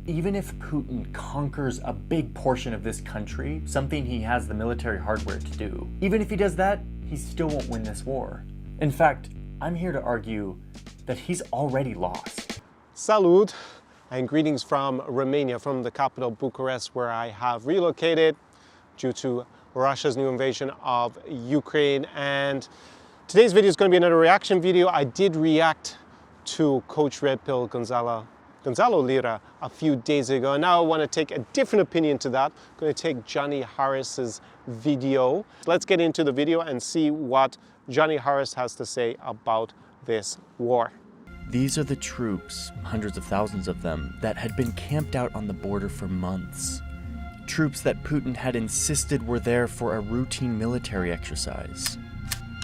Even if Putin conquers a big portion of this country, something he has the military hardware to do, even if he does that, he still won't win this war. In fact, I'm here to argue that he's already lost. Salud, and greetings from Romania, from the capital Bucharest, where I have relocated due to Russia's new invasion of Ukraine. And today's video is going to be another reaction video. I did react to Coach Red Pill Gonzalo Lira a few days ago, and now I want to take a different opinion to that. I'm going to take Johnny Harris's video. Let's get into the video and see what Johnny Harris has to say about this war. These are the troops, hundreds of thousands of them, that had been camped out on the border for months. Troops that Putin had insisted were there for a routine military exercise,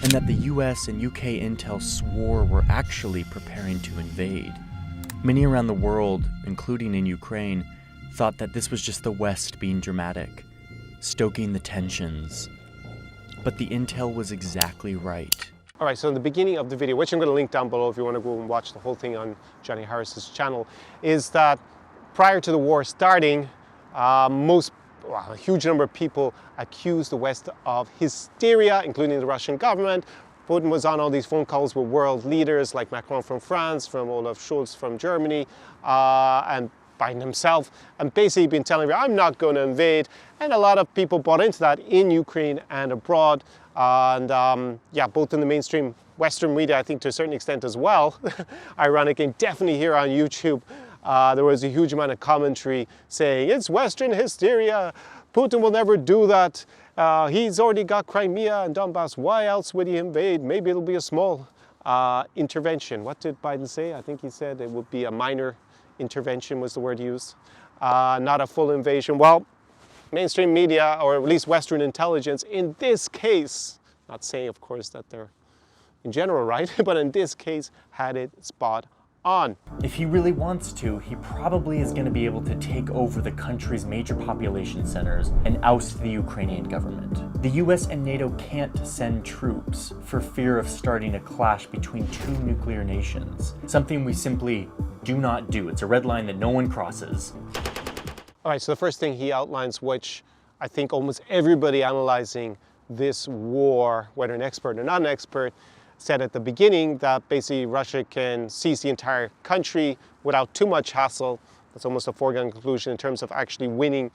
and that the US and UK intel swore were actually preparing to invade. Many around the world, including in Ukraine, thought that this was just the West being dramatic, stoking the tensions. But the intel was exactly right. All right, so in the beginning of the video, which I'm going to link down below if you want to go and watch the whole thing on Johnny Harris's channel, is that prior to the war starting, a huge number of people accused the West of hysteria, including the Russian government. Putin was on all these phone calls with world leaders like Macron from France, from Olaf Scholz from Germany, and Biden himself, and basically been telling me, I'm not going to invade. And a lot of people bought into that in Ukraine and abroad. And yeah, both in the mainstream Western media, I think to a certain extent as well, ironically, definitely here on YouTube, there was a huge amount of commentary saying, it's Western hysteria, Putin will never do that. He's already got Crimea and Donbass. Why else would he invade? Maybe it'll be a small intervention. What did Biden say? I think he said it would be a minor intervention was the word used, not a full invasion. Well, mainstream media, or at least Western intelligence, in this case, not saying, of course, that they're in general right, but in this case, had it spot on. If he really wants to, he probably is going to be able to take over the country's major population centers and oust the Ukrainian government. The US and NATO can't send troops for fear of starting a clash between two nuclear nations, something we simply do not do. It's a red line that no one crosses. All right, so the first thing he outlines, which I think almost everybody analyzing this war, whether an expert or not an expert, said at the beginning that basically Russia can seize the entire country without too much hassle. That's almost a foregone conclusion in terms of actually winning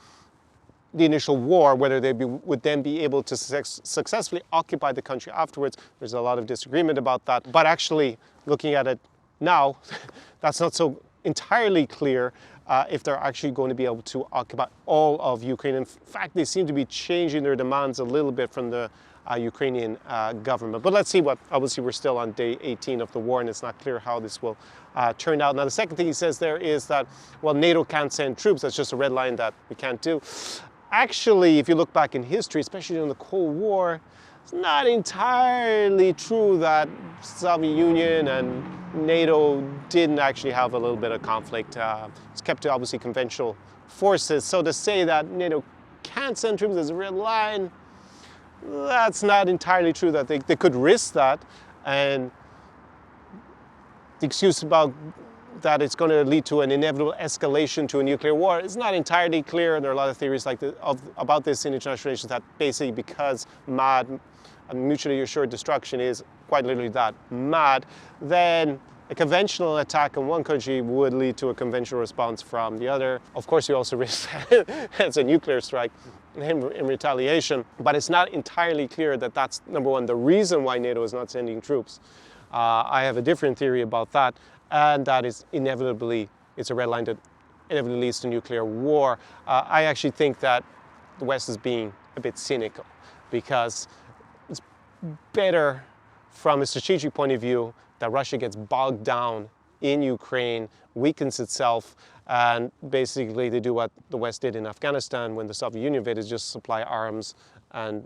the initial war, whether they would then be able to successfully occupy the country afterwards. There's a lot of disagreement about that. But actually, looking at it now, that's not so entirely clear if they're actually going to be able to occupy all of Ukraine. In fact, they seem to be changing their demands a little bit from the Ukrainian government. But let's see what, obviously we're still on day 18 of the war and it's not clear how this will turn out. Now the second thing he says there is that, well, NATO can't send troops. That's just a red line that we can't do. Actually, if you look back in history, especially during the Cold War, it's not entirely true that Soviet Union and NATO didn't actually have a little bit of conflict. It's kept to obviously conventional forces. So to say that NATO can't send troops as a red line, that's not entirely true, that they could risk that. And the excuse about that it's going to lead to an inevitable escalation to a nuclear war is not entirely clear. And there are a lot of theories like about this in international relations, that basically because MAD, mutually assured destruction, is quite literally that, MAD, then a conventional attack in one country would lead to a conventional response from the other. Of course, you also risk it's a nuclear strike in retaliation, but it's not entirely clear that that's, number one, the reason why NATO is not sending troops. I have a different theory about that, and that is inevitably, it's a red line that inevitably leads to nuclear war. I actually think that the West is being a bit cynical, because it's better from a strategic point of view that Russia gets bogged down in Ukraine, weakens itself, and basically they do what the West did in Afghanistan when the Soviet Union invaded, just supply arms and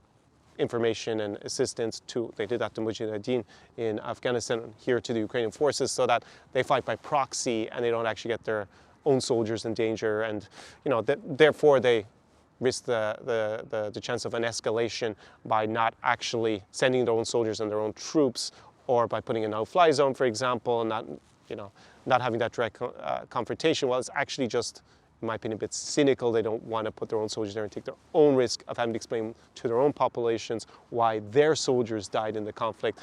information and assistance to, they did that to Mujahideen in Afghanistan, here to the Ukrainian forces, so that they fight by proxy and they don't actually get their own soldiers in danger, and therefore they risk the chance of an escalation by not actually sending their own soldiers and their own troops, or by putting a no-fly zone, for example, and not having that direct confrontation. Well, it's actually just in my opinion, a bit cynical. They don't want to put their own soldiers there and take their own risk of having to explain to their own populations why their soldiers died in the conflict.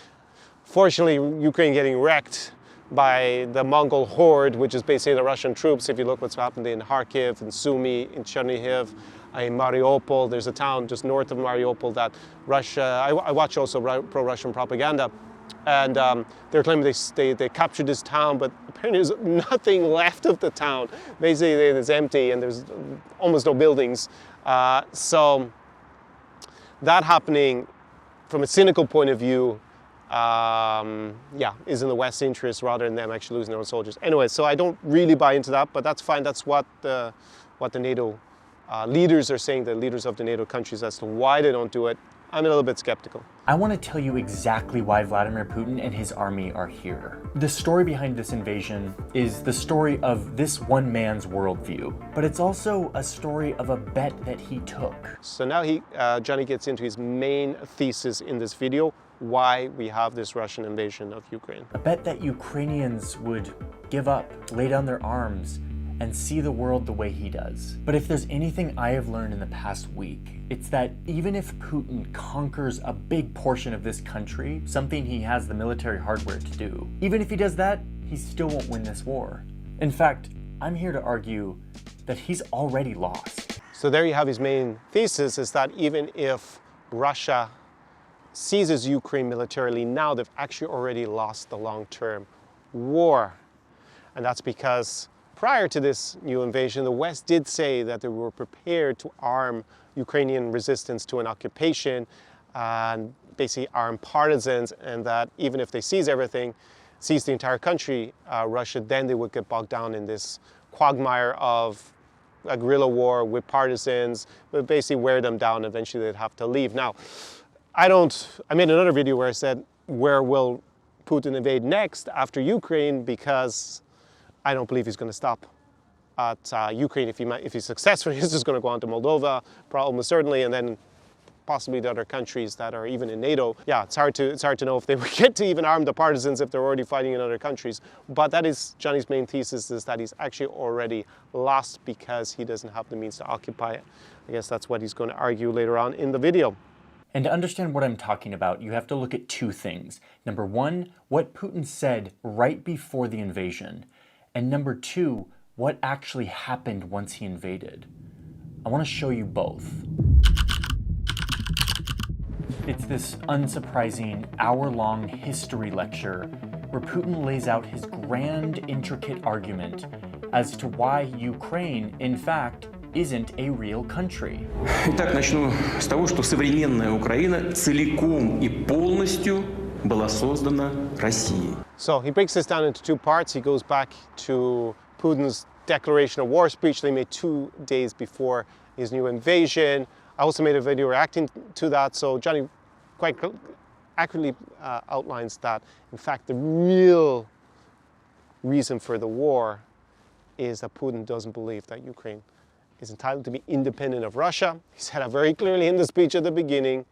Fortunately, Ukraine getting wrecked by the Mongol horde, which is basically the Russian troops. If you look what's happened in Kharkiv, in Sumy, in Chernihiv, in Mariupol, there's a town just north of Mariupol that Russia, I watch also pro-Russian propaganda, and they're claiming they captured this town, but apparently there's nothing left of the town. Basically, it's empty and there's almost no buildings. So that happening from a cynical point of view, is in the West's interest rather than them actually losing their own soldiers. Anyway, so I don't really buy into that, but that's fine. That's what the NATO leaders are saying, the leaders of the NATO countries, as to why they don't do it. I'm a little bit skeptical. I want to tell you exactly why Vladimir Putin and his army are here. The story behind this invasion is the story of this one man's worldview, but it's also a story of a bet that he took. So now Johnny gets into his main thesis in this video, why we have this Russian invasion of Ukraine. A bet that Ukrainians would give up, lay down their arms, and see the world the way he does. But if there's anything I have learned in the past week, it's that even if Putin conquers a big portion of this country, something he has the military hardware to do, even if he does that, he still won't win this war. In fact, I'm here to argue that he's already lost. So there you have his main thesis, is that even if Russia seizes Ukraine militarily now, they've actually already lost the long-term war. And that's because prior to this new invasion, the West did say that they were prepared to arm Ukrainian resistance to an occupation and basically arm partisans, and that even if they seize everything, seize the entire country, Russia, then they would get bogged down in this quagmire of a guerrilla war with partisans, but basically wear them down. Eventually they'd have to leave. Now, I made another video where I said, where will Putin invade next after Ukraine? Because I don't believe he's going to stop at Ukraine. If he's successful, he's just going to go on to Moldova, almost certainly, and then possibly the other countries that are even in NATO. Yeah, it's hard to know if they would get to even arm the partisans if they're already fighting in other countries. But that is Johnny's main thesis, is that he's actually already lost because he doesn't have the means to occupy it. I guess that's what he's going to argue later on in the video. And to understand what I'm talking about, you have to look at two things. Number one, what Putin said right before the invasion. And number two, what actually happened once he invaded. I want to show you both. It's this unsurprising hour-long history lecture where Putin lays out his grand, intricate argument as to why Ukraine, in fact, isn't a real country. Итак, начну с того, что современная Украина целиком и полностью была создана Россией. So he breaks this down into two parts. He goes back to Putin's declaration of war speech that he made 2 days before his new invasion. I also made a video reacting to that. So Johnny quite accurately outlines that, in fact, the real reason for the war is that Putin doesn't believe that Ukraine is entitled to be independent of Russia. He said that very clearly in the speech at the beginning.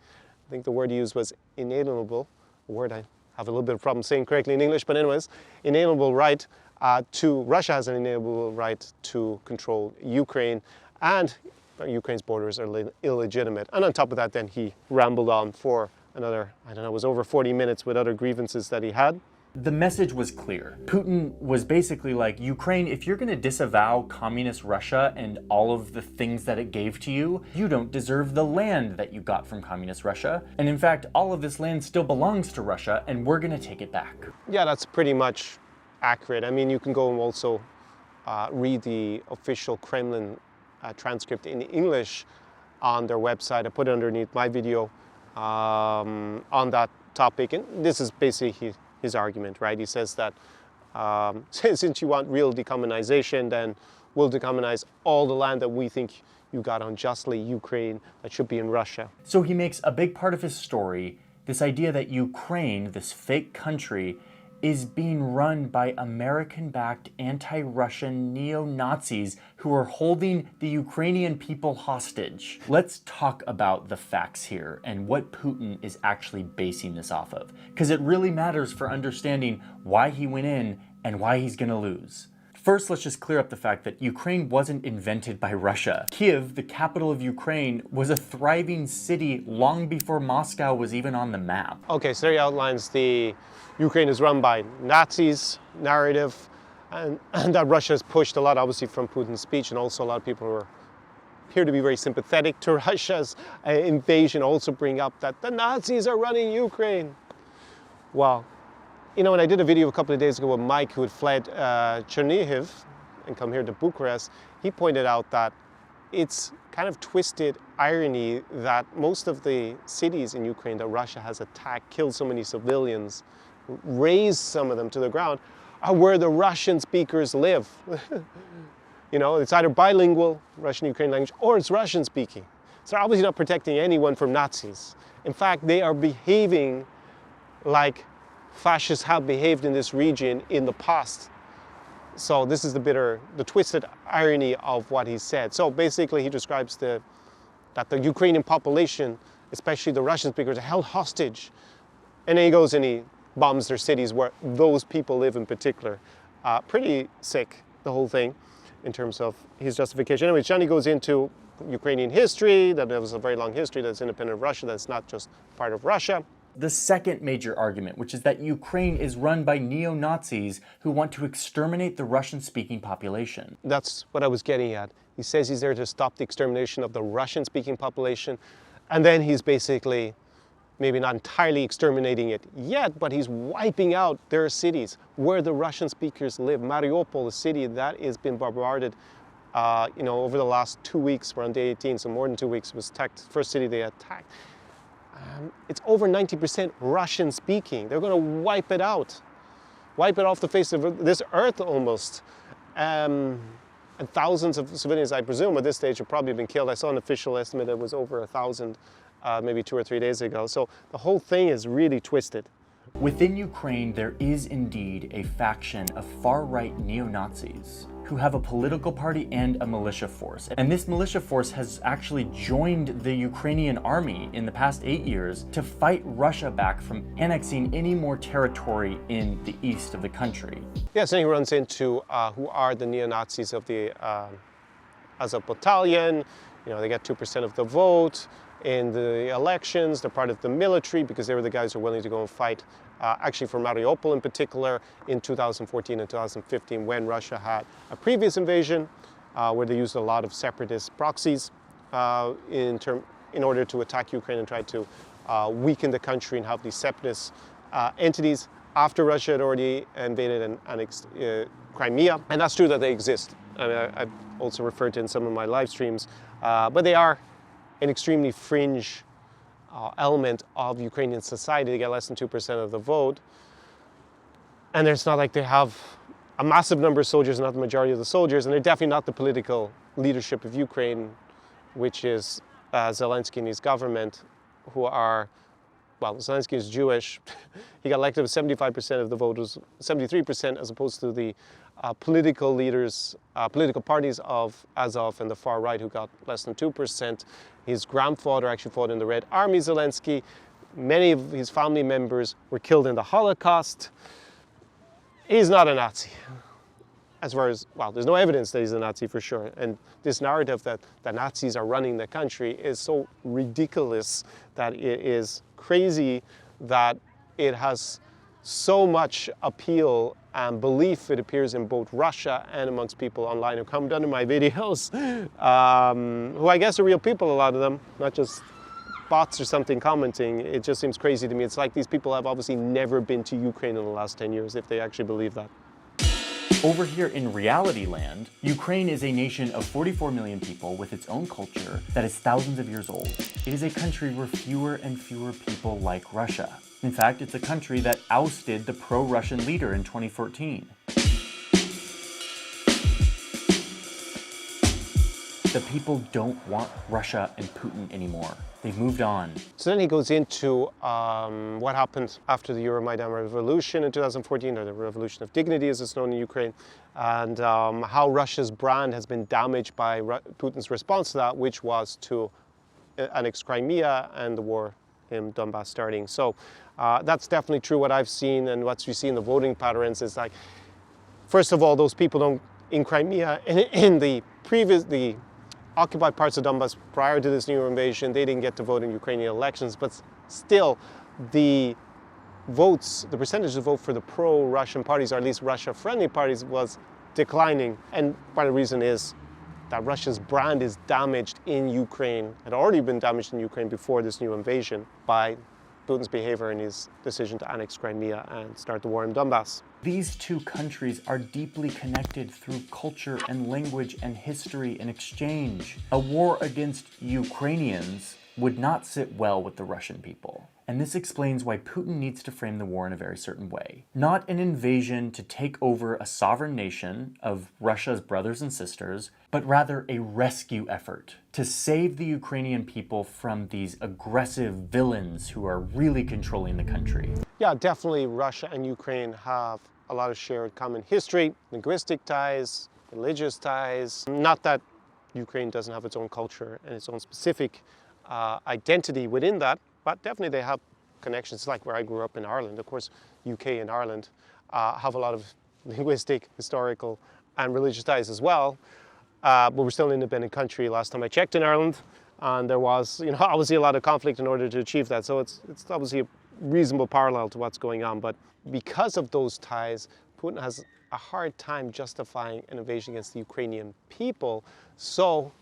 I think the word he used was inalienable, a word I have a little bit of problem saying correctly in English, but anyways, inalienable right to, Russia has an inalienable right to control Ukraine, and Ukraine's borders are illegitimate. And on top of that, then he rambled on for another, I don't know, it was over 40 minutes with other grievances that he had. The message was clear. Putin was basically like, Ukraine, if you're going to disavow communist Russia and all of the things that it gave to you, you don't deserve the land that you got from communist Russia. And in fact, all of this land still belongs to Russia, and we're going to take it back. Yeah, that's pretty much accurate. I mean, you can go and also read the official Kremlin transcript in English on their website. I put it underneath my video on that topic. And this is basically his argument, right? He says that since you want real decommunization, then we'll decommunize all the land that we think you got unjustly, Ukraine, that should be in Russia. So he makes a big part of his story this idea that Ukraine, this fake country, is being run by American-backed anti-Russian neo-Nazis who are holding the Ukrainian people hostage. Let's talk about the facts here and what Putin is actually basing this off of, because it really matters for understanding why he went in and why he's gonna lose. First, let's just clear up the fact that Ukraine wasn't invented by Russia. Kiev, the capital of Ukraine, was a thriving city long before Moscow was even on the map. Okay, so there he outlines the Ukraine is run by Nazis narrative, and that Russia has pushed a lot, obviously, from Putin's speech, and also a lot of people who appear to be very sympathetic to Russia's invasion also bring up that the Nazis are running Ukraine. Well, you know, when I did a video a couple of days ago with Mike, who had fled Chernihiv and come here to Bucharest, he pointed out that it's kind of twisted irony that most of the cities in Ukraine that Russia has attacked, killed so many civilians, razed some of them to the ground, are where the Russian speakers live. You know, it's either bilingual, Russian-Ukrainian language, or it's Russian speaking. So they're obviously not protecting anyone from Nazis. In fact, they are behaving like fascists have behaved in this region in the past. So this is the twisted irony of what he said. So basically he describes that the Ukrainian population, especially the Russian speakers, are held hostage. And then he goes and he bombs their cities where those people live in particular. Pretty sick, the whole thing, in terms of his justification. Anyway, Johnny goes into Ukrainian history, that there was a very long history that's independent of Russia, that's not just part of Russia. The second major argument, which is that Ukraine is run by neo-Nazis who want to exterminate the Russian-speaking population. That's what I was getting at. He says he's there to stop the extermination of the Russian-speaking population, and then he's basically maybe not entirely exterminating it yet, but he's wiping out their cities where the Russian speakers live. Mariupol, a city that has been bombarded over the last 2 weeks. We're on day 18, so more than 2 weeks, was attacked, first city they attacked. It's over 90% Russian speaking. They're going to wipe it out. Wipe it off the face of this earth almost. And thousands of civilians, I presume, at this stage have probably been killed. I saw an official estimate that was over 1,000 maybe 2 or 3 days ago. So the whole thing is really twisted. Within Ukraine, there is indeed a faction of far-right neo-Nazis who have a political party and a militia force. And this militia force has actually joined the Ukrainian army in the past 8 years to fight Russia back from annexing any more territory in the east of the country. Yes, and he runs into who are the neo-Nazis of the Azov Battalion. You know, they get 2% of the vote in the elections. They're part of the military because they were the guys who are willing to go and fight, actually for Mariupol in particular, in 2014 and 2015 when Russia had a previous invasion where they used a lot of separatist proxies in order to attack Ukraine and try to weaken the country and have these separatist entities after Russia had already invaded and annexed Crimea. And that's true that they exist. I mean, I've also referred to in some of my live streams, but they are an extremely fringe element of Ukrainian society. They get less than 2% of the vote. And it's not like they have a massive number of soldiers, not the majority of the soldiers, and they're definitely not the political leadership of Ukraine, which is Zelensky and his government, who are, well, Zelensky is Jewish. He got elected with 75% of the vote, was 73%, as opposed to the political leaders, political parties of Azov and the far right, who got less than 2%. His grandfather actually fought in the Red Army, Zelensky. Many of his family members were killed in the Holocaust. He's not a Nazi. As far as, well, there's no evidence that he's a Nazi for sure. And this narrative that the Nazis are running the country is so ridiculous that it is crazy that it has so much appeal and belief, it appears, in both Russia and amongst people online who come down to my videos, who I guess are real people, a lot of them, not just bots or something commenting. It just seems crazy to me. It's like these people have obviously never been to Ukraine in the last 10 years, if they actually believe that. Over here in reality land, Ukraine is a nation of 44 million people with its own culture that is thousands of years old. It is a country where fewer and fewer people like Russia. In fact, it's a country that ousted the pro-Russian leader in 2014. The people don't want Russia and Putin anymore. They've moved on. So then he goes into what happened after the Euromaidan revolution in 2014, or the Revolution of Dignity as it's known in Ukraine, and how Russia's brand has been damaged by Putin's response to that, which was to annex Crimea and the war in Donbass starting. So that's definitely true. What I've seen and what you see in the voting patterns is like, first of all, those people don't in Crimea, in the occupied parts of Donbass prior to this new invasion, they didn't get to vote in Ukrainian elections, but still the percentage of vote for the pro-Russian parties, or at least Russia-friendly parties, was declining. And part of the reason is that Russia's brand is damaged in Ukraine, had already been damaged in Ukraine before this new invasion by Putin's behavior and his decision to annex Crimea and start the war in Donbass. These two countries are deeply connected through culture and language and history and exchange. A war against Ukrainians would not sit well with the Russian people. And this explains why Putin needs to frame the war in a very certain way. Not an invasion to take over a sovereign nation of Russia's brothers and sisters, but rather a rescue effort to save the Ukrainian people from these aggressive villains who are really controlling the country. Yeah, definitely Russia and Ukraine have a lot of shared common history, linguistic ties, religious ties. Not that Ukraine doesn't have its own culture and its own specific identity within that, but definitely they have connections, like where I grew up in Ireland. Of course, UK and Ireland have a lot of linguistic, historical, and religious ties as well. But we're still an independent country last time I checked in Ireland, and there was, obviously a lot of conflict in order to achieve that. So it's obviously a reasonable parallel to what's going on. But because of those ties, Putin has a hard time justifying an invasion against the Ukrainian people. So,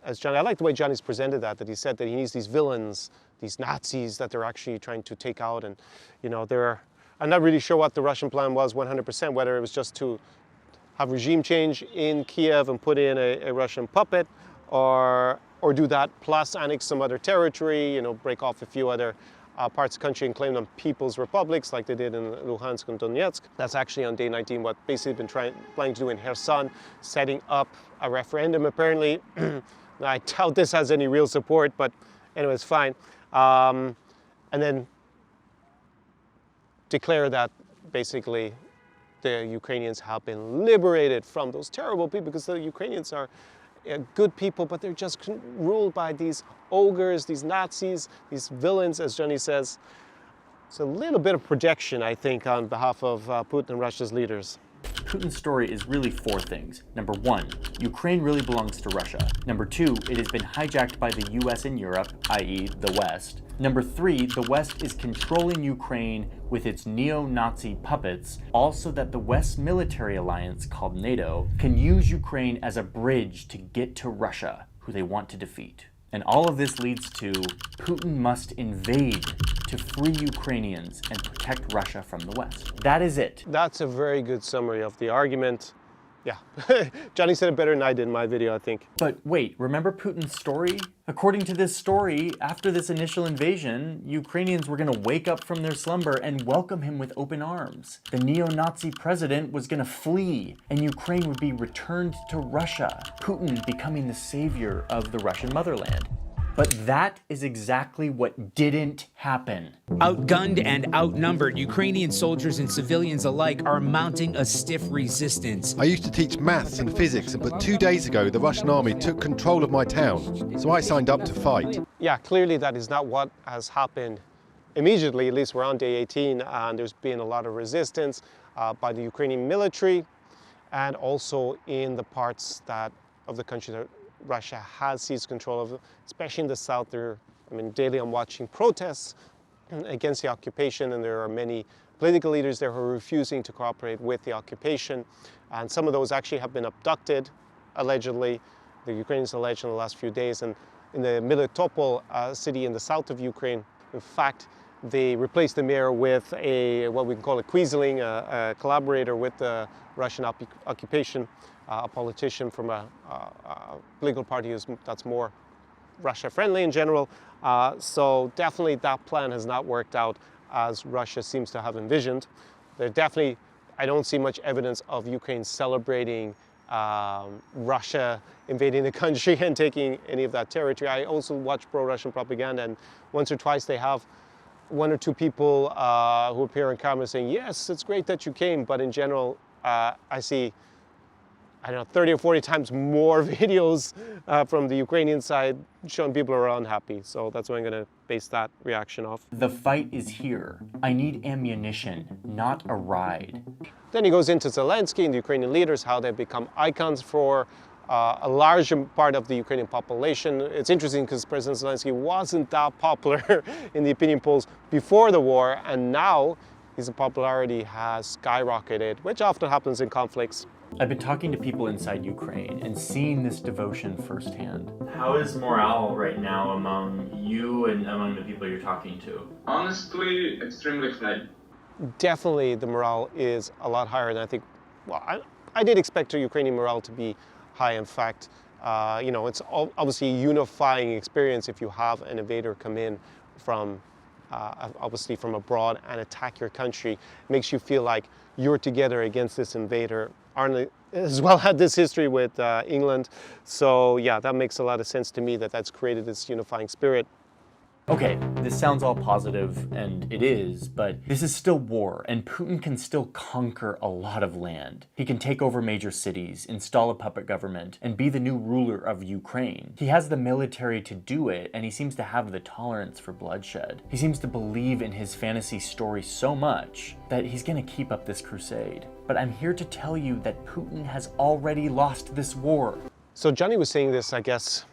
I like the way Johnny's presented that he said that he needs these villains, these Nazis that they're actually trying to take out. And, I'm not really sure what the Russian plan was 100%, whether it was just to have regime change in Kiev and put in a Russian puppet, or do that plus annex some other territory, break off a few other parts of the country and claim them people's republics like they did in Luhansk and Donetsk. That's actually on day 19 what basically been planning to do in Kherson, setting up a referendum apparently. I doubt this has any real support, but anyway, it's fine. And then declare that basically the Ukrainians have been liberated from those terrible people, because the Ukrainians are good people, but they're just ruled by these ogres, these Nazis, these villains, as Johnny says. It's a little bit of projection, I think, on behalf of Putin and Russia's leaders. Putin's story is really four things. Number one, Ukraine really belongs to Russia. Number two, it has been hijacked by the US and Europe, i.e. the West. Number three, the West is controlling Ukraine with its neo-Nazi puppets, all so that the West's military alliance, called NATO, can use Ukraine as a bridge to get to Russia, who they want to defeat. And all of this leads to Putin must invade to free Ukrainians and protect Russia from the West. That is it. That's a very good summary of the argument. Yeah, Johnny said it better than I did in my video, I think. But wait, remember Putin's story? According to this story, after this initial invasion, Ukrainians were going to wake up from their slumber and welcome him with open arms. The neo-Nazi president was going to flee, and Ukraine would be returned to Russia, Putin becoming the savior of the Russian motherland. But that is exactly what didn't happen. Outgunned and outnumbered, Ukrainian soldiers and civilians alike are mounting a stiff resistance. I used to teach maths and physics, but 2 days ago the Russian army took control of my town, so I signed up to fight. Yeah, clearly that is not what has happened immediately. At least we're on day 18, and there's been a lot of resistance by the Ukrainian military, and also in the parts of the country that Russia has seized control of, especially in the south. Daily I'm watching protests against the occupation, and there are many political leaders there who are refusing to cooperate with the occupation. And some of those actually have been abducted, allegedly. The Ukrainians alleged in the last few days. And in the Melitopol city in the south of Ukraine, in fact, they replaced the mayor with what we can call a Quisling, a collaborator with the Russian occupation, a politician from a political party that's more Russia-friendly in general. So definitely that plan has not worked out as Russia seems to have envisioned. I don't see much evidence of Ukraine celebrating Russia invading the country and taking any of that territory. I also watch pro-Russian propaganda, and once or twice they have one or two people who appear on camera saying, yes, it's great that you came, but in general, I see I don't know, 30 or 40 times more videos from the Ukrainian side showing people are unhappy. So that's what I'm going to base that reaction off. The fight is here. I need ammunition, not a ride. Then he goes into Zelensky and the Ukrainian leaders, how they've become icons for a large part of the Ukrainian population. It's interesting because President Zelensky wasn't that popular in the opinion polls before the war, and now his popularity has skyrocketed, which often happens in conflicts. I've been talking to people inside Ukraine and seeing this devotion firsthand. How is morale right now among you and among the people you're talking to? Honestly, extremely high. Definitely the morale is a lot higher than I think. Well, I did expect the Ukrainian morale to be high. In fact, you know, it's obviously a unifying experience if you have an invader come in from obviously from abroad and attack your country. It makes you feel like you're together against this invader. Ireland as well had this history with England. So yeah, that makes a lot of sense to me that that's created this unifying spirit. Okay, this sounds all positive, and it is, but this is still war, and Putin can still conquer a lot of land. He can take over major cities, install a puppet government, and be the new ruler of Ukraine. He has the military to do it, and he seems to have the tolerance for bloodshed. He seems to believe in his fantasy story so much that he's gonna keep up this crusade. But I'm here to tell you that Putin has already lost this war. So Johnny was saying this, I guess,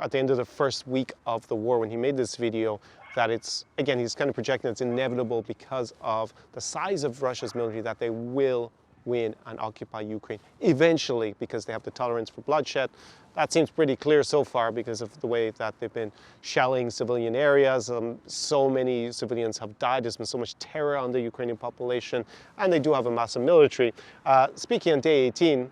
at the end of the first week of the war when he made this video, that it's, again, he's kind of projecting it's inevitable because of the size of Russia's military that they will win and occupy Ukraine eventually because they have the tolerance for bloodshed. That seems pretty clear so far because of the way that they've been shelling civilian areas. So many civilians have died. There's been so much terror on the Ukrainian population, and they do have a massive military. Speaking on day 18,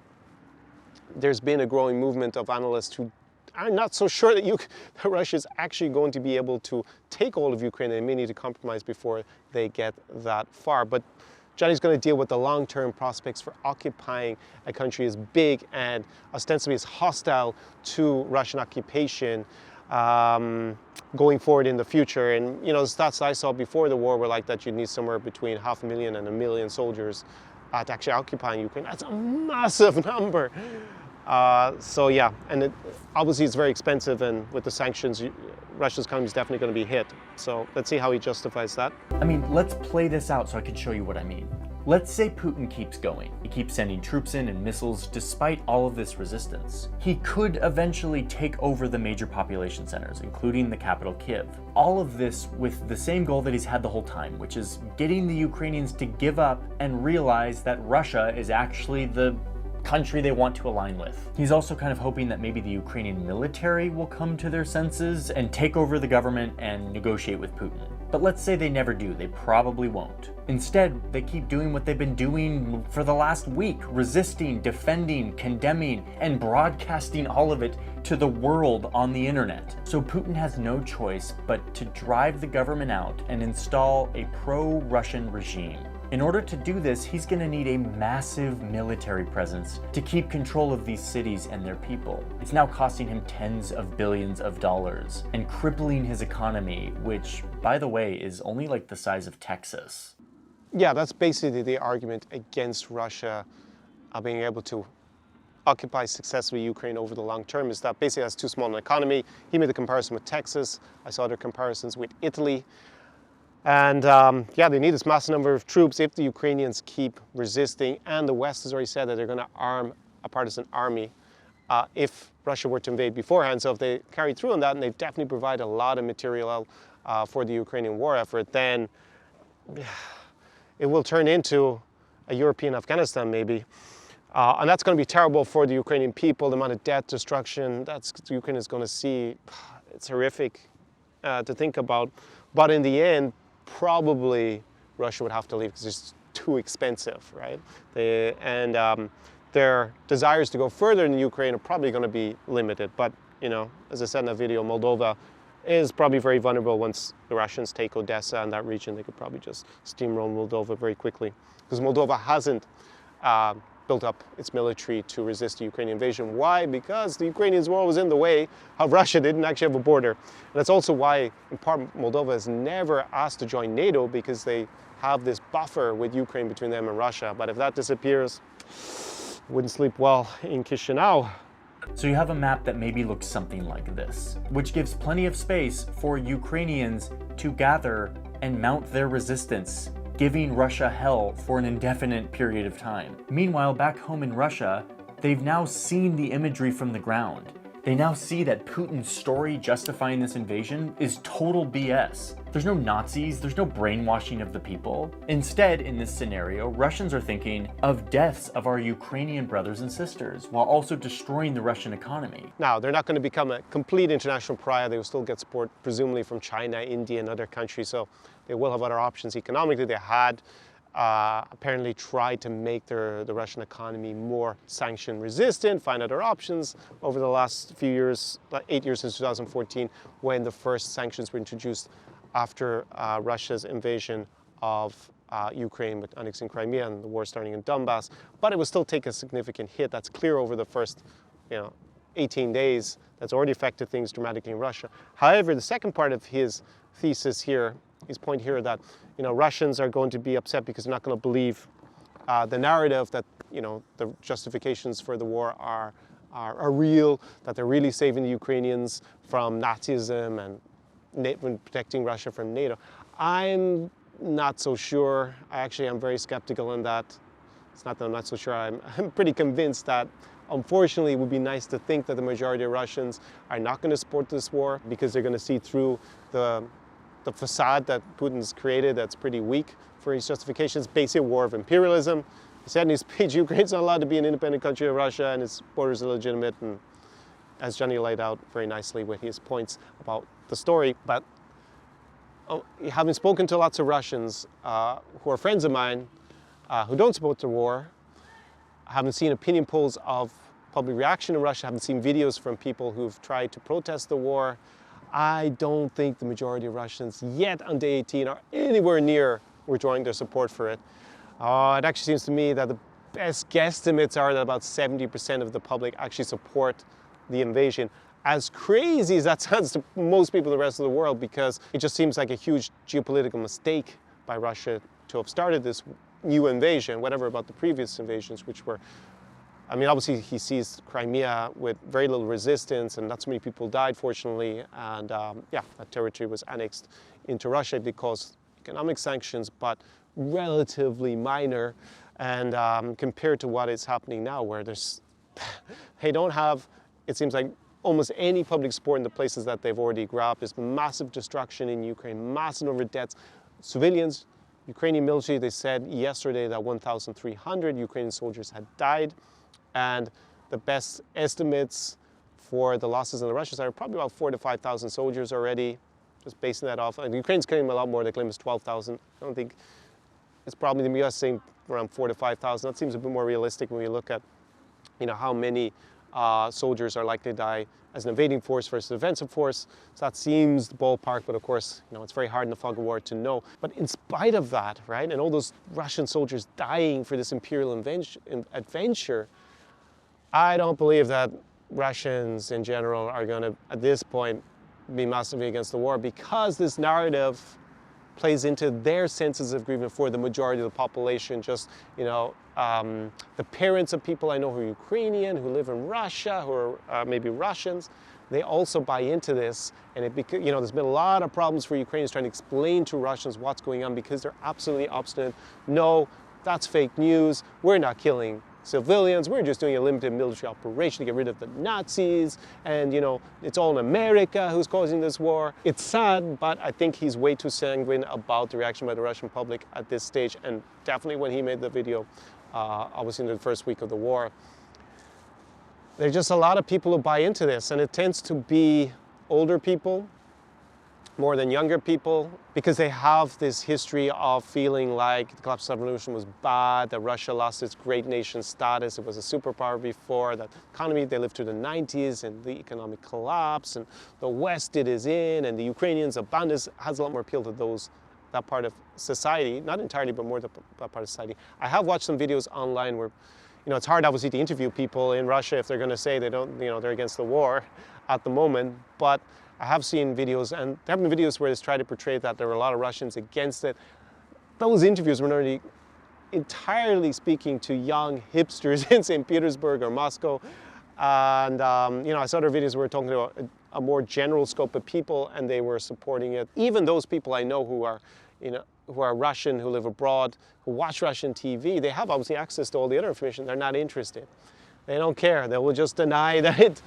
there's been a growing movement of analysts who are not so sure that Russia is actually going to be able to take all of Ukraine, and they may need to compromise before they get that far. But Johnny's going to deal with the long-term prospects for occupying a country as big and ostensibly as hostile to Russian occupation going forward in the future. And you know, the stats I saw before the war were like that you'd need somewhere between 500,000 and 1 million soldiers to actually occupying Ukraine. That's a massive number. So yeah, and obviously it's very expensive, and with the sanctions, Russia's economy is definitely going to be hit. So let's see how he justifies that. I mean, let's play this out so I can show you what I mean. Let's say Putin keeps going. He keeps sending troops in and missiles despite all of this resistance. He could eventually take over the major population centers, including the capital Kyiv. All of this with the same goal that he's had the whole time, which is getting the Ukrainians to give up and realize that Russia is actually the country they want to align with. He's also kind of hoping that maybe the Ukrainian military will come to their senses and take over the government and negotiate with Putin. But let's say they never do, they probably won't. Instead, they keep doing what they've been doing for the last week, resisting, defending, condemning, and broadcasting all of it to the world on the internet. So Putin has no choice but to drive the government out and install a pro-Russian regime. In order to do this, he's going to need a massive military presence to keep control of these cities and their people. It's now costing him tens of billions of dollars and crippling his economy, which, by the way, is only like the size of Texas. Yeah, that's basically the argument against Russia being able to occupy successfully Ukraine over the long term, is that basically has too small an economy. He made the comparison with Texas. I saw other comparisons with Italy. And yeah, they need this massive number of troops if the Ukrainians keep resisting. And the West has already said that they're going to arm a partisan army if Russia were to invade beforehand. So if they carry through on that, and they've definitely provided a lot of material for the Ukrainian war effort, then it will turn into a European Afghanistan maybe. And that's going to be terrible for the Ukrainian people, the amount of death, destruction that Ukraine is going to see. It's horrific to think about. But in the end, probably Russia would have to leave because it's too expensive, right? Their desires to go further in Ukraine are probably going to be limited. But, you know, as I said in that video, Moldova is probably very vulnerable. Once the Russians take Odessa and that region, they could probably just steamroll Moldova very quickly. Because Moldova hasn't built up its military to resist the Ukrainian invasion. Why? Because the Ukrainians were always in the way of Russia. They didn't actually have a border. And that's also why, in part, Moldova has never asked to join NATO, because they have this buffer with Ukraine between them and Russia. But if that disappears, Wouldn't sleep well in Chisinau. So you have a map that maybe looks something like this, which gives plenty of space for Ukrainians to gather and mount their resistance, giving Russia hell for an indefinite period of time. Meanwhile, back home in Russia, they've now seen the imagery from the ground. They now see that Putin's story justifying this invasion is total BS. There's no Nazis, there's no brainwashing of the people. Instead, in this scenario, Russians are thinking of deaths of our Ukrainian brothers and sisters, while also destroying the Russian economy. Now, they're not going to become a complete international pariah. They will still get support, presumably from China, India, and other countries, so they will have other options. Economically, they had apparently tried to make the Russian economy more sanction resistant, find other options over the last few years, like 8 years since 2014, when the first sanctions were introduced after Russia's invasion of Ukraine with annexing Crimea and the war starting in Donbass. But it will still take a significant hit. That's clear over the first 18 days. That's already affected things dramatically in Russia. However, the second part of his thesis here, his point here, that Russians are going to be upset because they're not going to believe the narrative that the justifications for the war are real, that they're really saving the Ukrainians from Nazism and protecting Russia from NATO. I'm not so sure. I'm very skeptical on that. It's not that I'm not so sure. I'm pretty convinced that, unfortunately, it would be nice to think that the majority of Russians are not going to support this war because they're going to see through the facade that Putin's created that's pretty weak for his justifications. Basically a war of imperialism. He said in his speech, Ukraine's not allowed to be an independent country of Russia and its borders are legitimate, and as Johnny laid out very nicely with his points about the story. But having spoken to lots of Russians who are friends of mine who don't support the war, I haven't seen opinion polls of public reaction in Russia, I haven't seen videos from people who've tried to protest the war. I don't think the majority of Russians yet on day 18 are anywhere near withdrawing their support for it. It actually seems to me that the best guesstimates are that about 70% of the public actually support the invasion. As crazy as that sounds to most people in the rest of the world, because it just seems like a huge geopolitical mistake by Russia to have started this new invasion, whatever about the previous invasions, which were, obviously he seized Crimea with very little resistance and not so many people died, fortunately, and that territory was annexed into Russia because economic sanctions, but relatively minor, and compared to what is happening now, where they don't have, it seems like, almost any public support in the places that they've already grabbed. There's massive destruction in Ukraine, massive number of deaths. Civilians, Ukrainian military, they said yesterday that 1,300 Ukrainian soldiers had died. And the best estimates for the losses on the Russian side are probably about 4,000 to 5,000 soldiers already, just basing that off. And Ukraine's claiming a lot more, they claim it's 12,000. I don't think, it's probably the US saying around 4,000 to 5,000. That seems a bit more realistic when we look at how many soldiers are likely to die as an invading force versus a defensive force. So that seems the ballpark, but of course, it's very hard in the fog of war to know. But in spite of that, right, and all those Russian soldiers dying for this imperial adventure, I don't believe that Russians in general are going to, at this point, be massively against the war, because this narrative plays into their senses of grievance for the majority of the population. Just, the parents of people I know who are Ukrainian, who live in Russia, who are maybe Russians, they also buy into this. And there's been a lot of problems for Ukrainians trying to explain to Russians what's going on, because they're absolutely obstinate. No, that's fake news. We're not killing civilians. We're just doing a limited military operation to get rid of the Nazis. And, it's all in America who's causing this war. It's sad, but I think he's way too sanguine about the reaction by the Russian public at this stage. And definitely when he made the video, obviously in the first week of the war. There's just a lot of people who buy into this, and it tends to be older people more than younger people, because they have this history of feeling like the collapse of the revolution was bad, that Russia lost its great nation status, it was a superpower before, that economy, they lived through the 90s and the economic collapse, and the West did is in, and the Ukrainians abandoned, has a lot more appeal to that part of society, not entirely, but more that part of society. I have watched some videos online where, it's hard obviously to interview people in Russia if they're going to say they don't, they're against the war at the moment, but I have seen videos, and there have been videos where it's tried to portray that there were a lot of Russians against it. Those interviews were not really entirely speaking to young hipsters in St. Petersburg or Moscow. And I saw their videos where we were talking about a more general scope of people, and they were supporting it. Even those people I know who are Russian, who live abroad, who watch Russian TV, they have obviously access to all the other information. They're not interested. They don't care. They will just deny that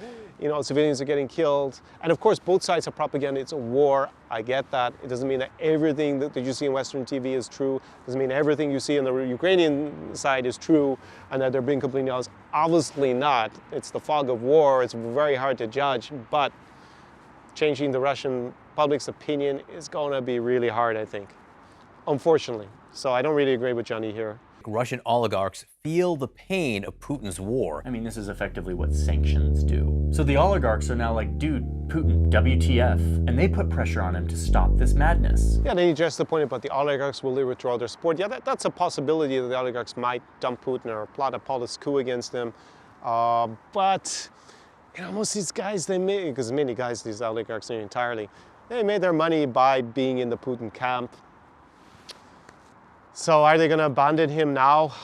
civilians are getting killed. And of course, both sides have propaganda. It's a war. I get that. It doesn't mean that everything that you see in Western TV is true. It doesn't mean everything you see on the Ukrainian side is true and that they're being completely honest. Obviously not. It's the fog of war. It's very hard to judge. But changing the Russian public's opinion is going to be really hard, I think, unfortunately. So I don't really agree with Johnny here. Russian oligarchs feel the pain of Putin's war. I mean, this is effectively what sanctions do. So the oligarchs are now like, dude, Putin, WTF? And they put pressure on him to stop this madness. Yeah, then you address the point about the oligarchs, will they withdraw their support? Yeah, that's a possibility that the oligarchs might dump Putin or plot a Polish coup against him. But most of these guys, because many guys, these oligarchs entirely, they made their money by being in the Putin camp. So are they going to abandon him now?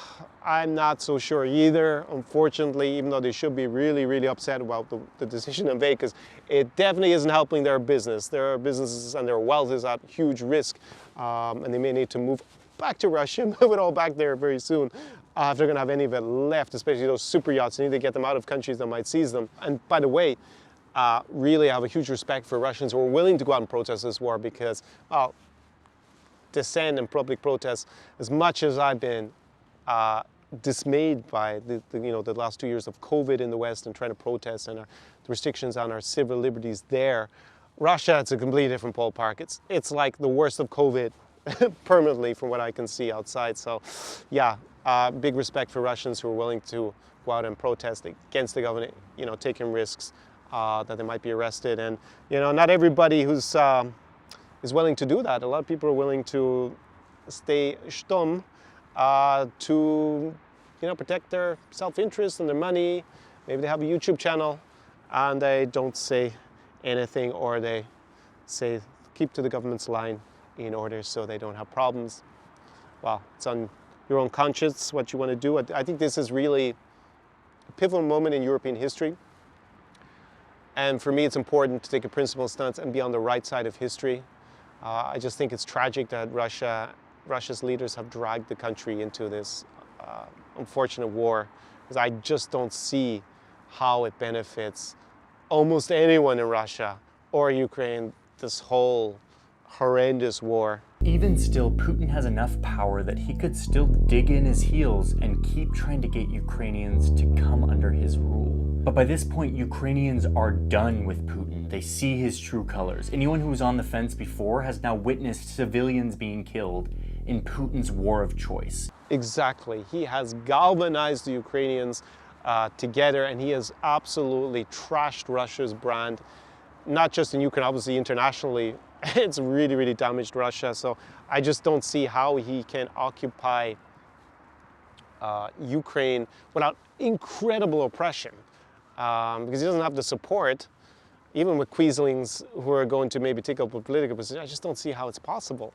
I'm not so sure either, unfortunately, even though they should be really, really upset about the decision in Vegas. It definitely isn't helping their business. Their businesses and their wealth is at huge risk, and they may need to move back to Russia, move it all back there very soon, if they're going to have any of it left, especially those super yachts. They need to get them out of countries that might seize them. And by the way, really I have a huge respect for Russians who are willing to go out and protest this war because, well, dissent and public protests, as much as I've been dismayed by the last 2 years of COVID in the West and trying to protest and the restrictions on our civil liberties there, Russia, it's a completely different ballpark. It's like the worst of COVID permanently from what I can see outside. So yeah, big respect for Russians who are willing to go out and protest against the government, taking risks that they might be arrested. And not everybody who's is willing to do that. A lot of people are willing to stay stumm to protect their self-interest and their money. Maybe they have a YouTube channel and they don't say anything, or they say keep to the government's line in order so they don't have problems. Well, it's on your own conscience what you want to do. I think this is really a pivotal moment in European history. And for me, it's important to take a principled stance and be on the right side of history. I just think it's tragic that Russia's leaders have dragged the country into this unfortunate war, because I just don't see how it benefits almost anyone in Russia or Ukraine, this whole horrendous war. Even still, Putin has enough power that he could still dig in his heels and keep trying to get Ukrainians to come under his rule. But by this point, Ukrainians are done with Putin. They see his true colors. Anyone who was on the fence before has now witnessed civilians being killed in Putin's war of choice. Exactly. He has galvanized the Ukrainians together, and he has absolutely trashed Russia's brand, not just in Ukraine, obviously internationally. It's really, really damaged Russia. So I just don't see how he can occupy Ukraine without incredible oppression, because he doesn't have the support, even with Quislings who are going to maybe take up a political position. I just don't see how it's possible.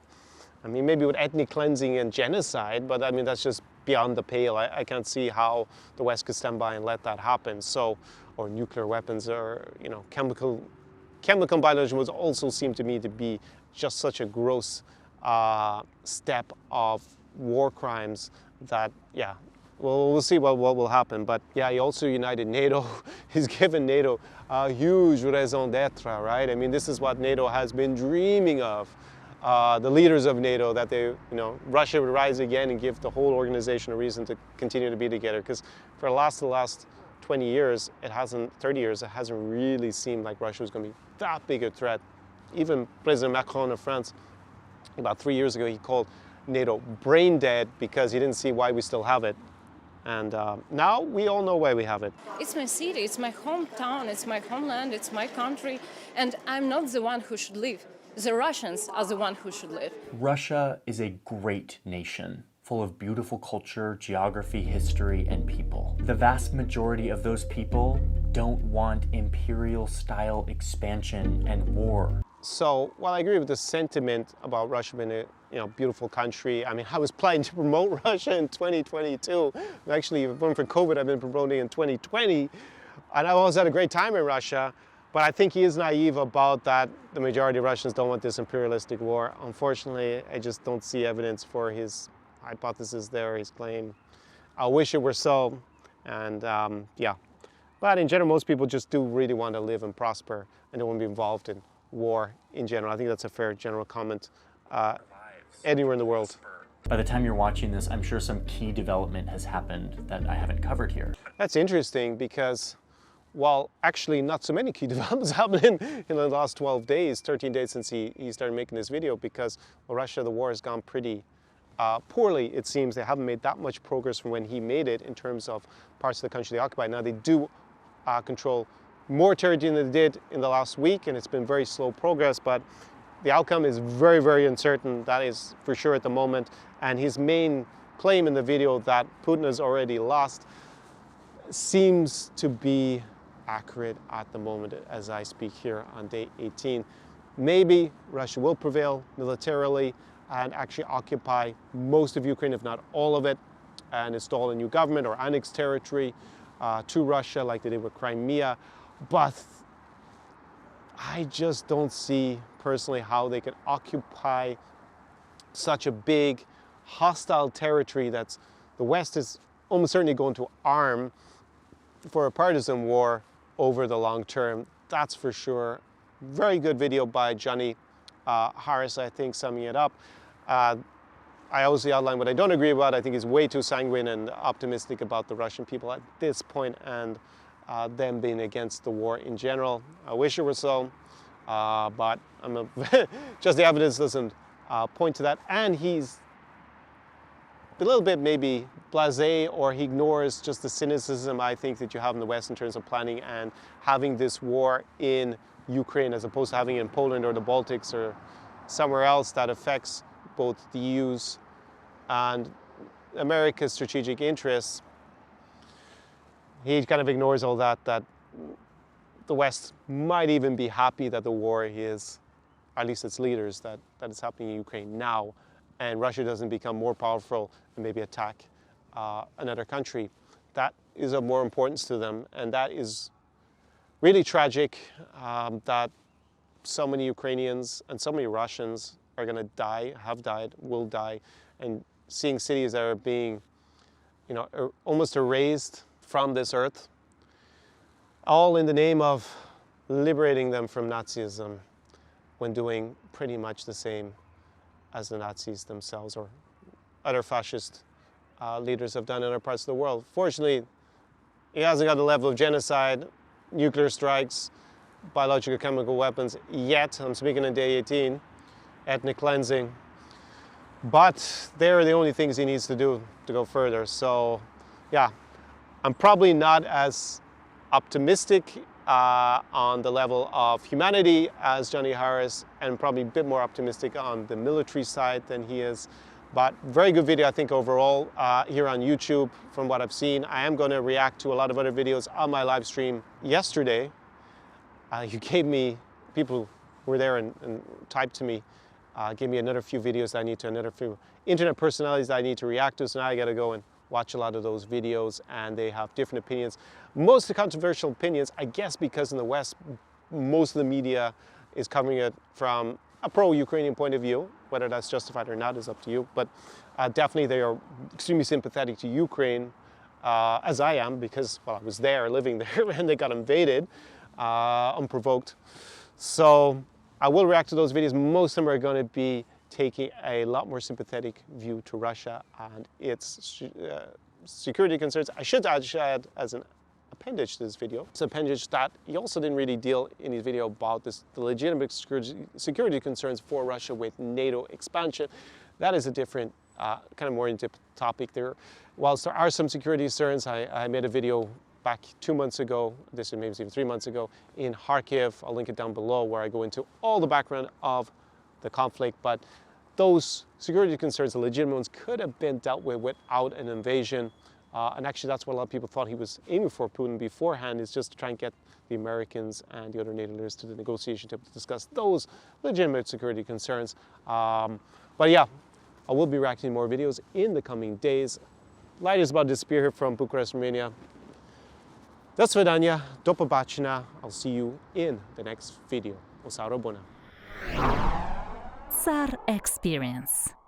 I mean, maybe with ethnic cleansing and genocide, but I mean, that's just beyond the pale. I can't see how the West could stand by and let that happen. So, or nuclear weapons, or chemical biology would also seem to me to be just such a gross step of war crimes that, yeah, well, we'll see what will happen. But yeah, he also united NATO. He's given NATO a huge raison d'etre, right? I mean, this is what NATO has been dreaming of. The leaders of NATO, that Russia would rise again and give the whole organization a reason to continue to be together. Because for the last 20 years, 30 years, it hasn't really seemed like Russia was going to be that big a threat. Even President Macron of France, about 3 years ago, he called NATO brain dead because he didn't see why we still have it. And now we all know why we have it. It's my city, it's my hometown, it's my homeland, it's my country, and I'm not the one who should leave. The Russians are the one who should live. Russia is a great nation, full of beautiful culture, geography, history, and people. The vast majority of those people don't want imperial-style expansion and war. So while I agree with the sentiment about Russia being a beautiful country, I mean, I was planning to promote Russia in 2022. Actually, if it weren't for COVID, I've been promoting in 2020, and I always had a great time in Russia. But I think he is naive about that. The majority of Russians don't want this imperialistic war. Unfortunately, I just don't see evidence for his hypothesis there, his claim. I wish it were so, and yeah. But in general, most people just do really want to live and prosper and don't want to be involved in war in general. I think that's a fair general comment anywhere in the world. By the time you're watching this, I'm sure some key development has happened that I haven't covered here. That's interesting because, well, actually not so many key developments happened in the last 12 days, 13 days since he started making this video, because well, Russia, the war has gone pretty poorly, it seems. They haven't made that much progress from when he made it in terms of parts of the country they occupy. Now they do control more territory than they did in the last week, and it's been very slow progress, but the outcome is very, very uncertain. That is for sure at the moment. And his main claim in the video that Putin has already lost seems to be accurate at the moment as I speak here on day 18. Maybe Russia will prevail militarily and actually occupy most of Ukraine, if not all of it, and install a new government or annex territory to Russia like they did with Crimea. But I just don't see personally how they can occupy such a big hostile territory that's the West is almost certainly going to arm for a partisan war over the long term. That's for sure. Very good video by Johnny Harris, I think, summing it up. I obviously outlined what I don't agree about. I think he's way too sanguine and optimistic about the Russian people at this point and them being against the war in general. I wish it were so, but just the evidence doesn't point to that. And he's a little bit maybe blasé, or he ignores just the cynicism I think that you have in the West in terms of planning and having this war in Ukraine as opposed to having it in Poland or the Baltics or somewhere else that affects both the EU's and America's strategic interests. He kind of ignores all that the West might even be happy that the war is, at least its leaders, that it's happening in Ukraine now, and Russia doesn't become more powerful and maybe attack another country. That is of more importance to them, and that is really tragic that so many Ukrainians and so many Russians are going to die, have died, will die, and seeing cities that are being, almost erased from this earth, all in the name of liberating them from Nazism when doing pretty much the same as the Nazis themselves or other fascist leaders have done in other parts of the world. Fortunately, he hasn't got the level of genocide, nuclear strikes, biological chemical weapons yet. I'm speaking on day 18, ethnic cleansing. But they're the only things he needs to do to go further. So, yeah, I'm probably not as optimistic on the level of humanity as Johnny Harris, and probably a bit more optimistic on the military side than he is. But very good video, I think, overall here on YouTube from what I've seen. I am going to react to a lot of other videos on my live stream yesterday. You gave me, people who were there and typed to me, gave me another few videos that I need to, another few internet personalities that I need to react to. So now I got to go and watch a lot of those videos, and they have different opinions. Most of the controversial opinions, I guess because in the West, most of the media is covering it from a pro-Ukrainian point of view. Whether that's justified or not is up to you, but definitely they are extremely sympathetic to Ukraine, as I am, because, well, I was there, living there, when they got invaded unprovoked. So I will react to those videos. Most of them are going to be taking a lot more sympathetic view to Russia and its security concerns. I should add as an appendage to this video, it's an appendage that he also didn't really deal in his video about the legitimate security concerns for Russia with NATO expansion. That is a different kind of more in-depth topic there. Whilst there are some security concerns, I made a video back 2 months ago, this is maybe even 3 months ago, in Kharkiv. I'll link it down below, where I go into all the background of the conflict. But those security concerns, the legitimate ones, could have been dealt with without an invasion And actually, that's what a lot of people thought he was aiming for, Putin, beforehand, is just to try and get the Americans and the other NATO leaders to the negotiation table to discuss those legitimate security concerns. But yeah, I will be reacting to more videos in the coming days. Light is about to disappear here from Bucharest, Romania. Do svidania, do pobacenia. I'll see you in the next video. O seară bună! SAR Experience.